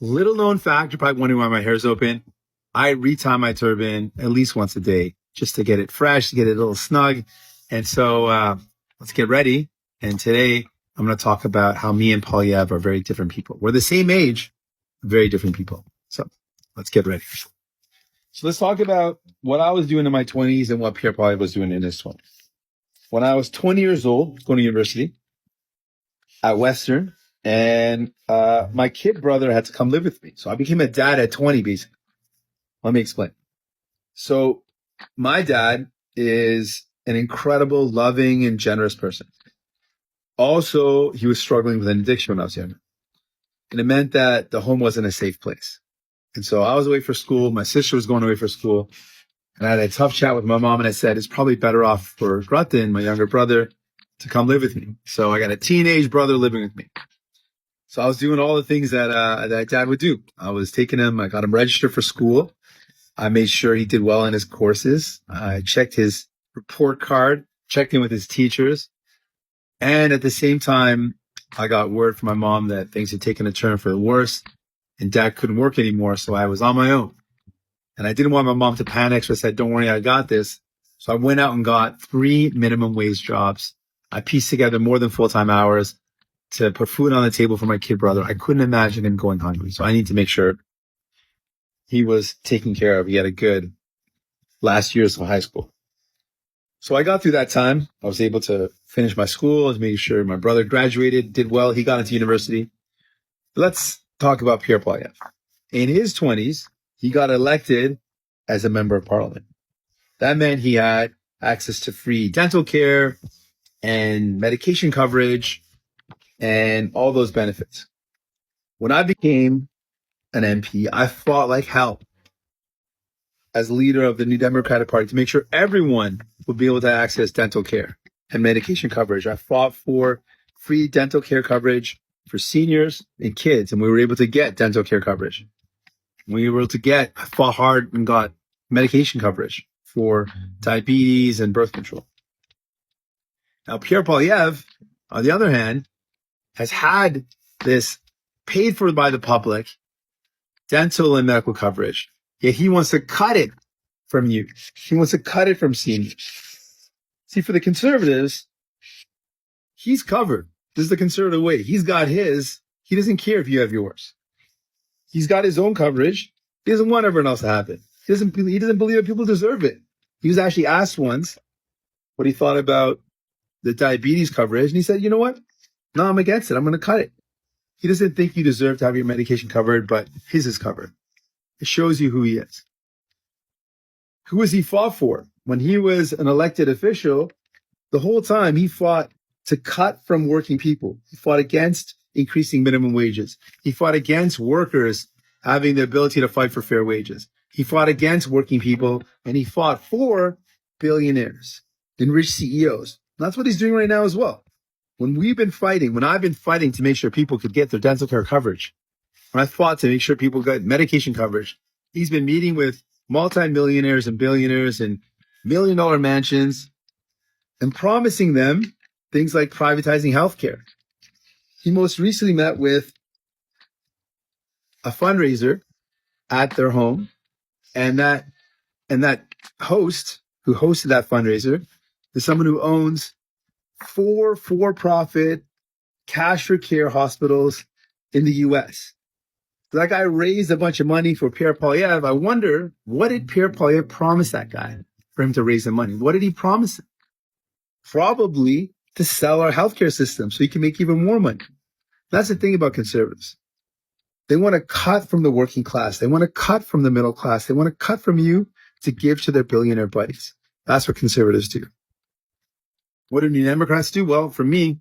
Little known fact, you're probably wondering why my hair's open. I retie my turban at least once a day just to get it fresh, to get it a little snug. And so let's get ready. And today I'm going to talk about how me and POLIVRE are very different people. We're the same age, very different people. So let's get ready. So let's talk about what I was doing in my 20s and what PIERRE was doing in his 20s. When I was 20 years old, going to university at Western, and my kid brother had to come live with me. So I became a dad at 20, basically. Let me explain. So my dad is an incredible, loving, and generous person. Also, he was struggling with an addiction when I was younger. And it meant that the home wasn't a safe place. And so I was away for school. My sister was going away for school. And I had a tough chat with my mom, and I said, it's probably better off for Grutin, my younger brother, to come live with me. So I got a teenage brother living with me. So I was doing all the things that dad would do. I was taking him, I got him registered for school. I made sure he did well in his courses. I checked his report card, checked in with his teachers. And at the same time, I got word from my mom that things had taken a turn for the worse and dad couldn't work anymore. So I was on my own. And I didn't want my mom to panic. So I said, don't worry, I got this. So I went out and got 3 minimum wage jobs. I pieced together more than full-time hours to put food on the table for my kid brother. I couldn't imagine him going hungry. So I need to make sure he was taken care of. He had a good last years of high school. So I got through that time. I was able to finish my school. I was making sure my brother graduated, did well. He got into university. Let's talk about PIERRE. In his 20s, he got elected as a member of parliament. That meant he had access to free dental care and medication coverage and all those benefits. When I became an MP, I fought like hell as leader of the New Democratic Party to make sure everyone would be able to access dental care and medication coverage. I fought for free dental care coverage for seniors and kids, and we were able to get dental care coverage. I fought hard and got medication coverage for diabetes and birth control. Now, PIERRE, on the other hand, has had this paid for by the public dental and medical coverage. Yet he wants to cut it from you. He wants to cut it from seniors. See, for the conservatives, he's covered. This is the conservative way. He's got his. He doesn't care if you have yours. He's got his own coverage. He doesn't want everyone else to have it. He doesn't believe that people deserve it. He was actually asked once what he thought about the diabetes coverage. And he said, you know what? No, I'm against it. I'm going to cut it. He doesn't think you deserve to have your medication covered, but his is covered. It shows you who he is. Who has he fought for? When he was an elected official, the whole time he fought to cut from working people. He fought against increasing minimum wages. He fought against workers having the ability to fight for fair wages. He fought against working people, and he fought for billionaires and rich CEOs. And that's what he's doing right now as well. When I've been fighting to make sure people could get their dental care coverage, when I fought to make sure people got medication coverage, he's been meeting with multimillionaires and billionaires and million-dollar mansions and promising them things like privatizing healthcare. He most recently met with a fundraiser at their home, and that host who hosted that fundraiser is someone who owns 4 for-profit cash for care hospitals in the U.S. So that guy raised a bunch of money for PIERRE. I wonder, what did PIERRE promise that guy for him to raise the money? What did he promise him? Probably to sell our healthcare system so he can make even more money. That's the thing about conservatives. They want to cut from the working class. They want to cut from the middle class. They want to cut from you to give to their billionaire buddies. That's what conservatives do. What do New Democrats do? Well, for me,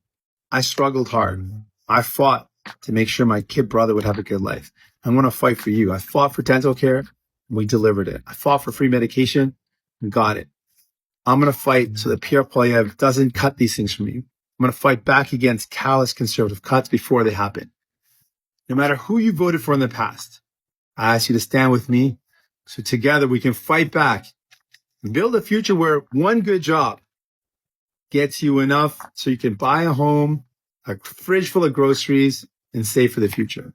I struggled hard. I fought to make sure my kid brother would have a good life. I'm going to fight for you. I fought for dental care, and we delivered it. I fought for free medication and got it. I'm going to fight so that PIERRE doesn't cut these things from you. I'm going to fight back against callous conservative cuts before they happen. No matter who you voted for in the past, I ask you to stand with me so together we can fight back and build a future where one good job gets you enough so you can buy a home, a fridge full of groceries, and save for the future.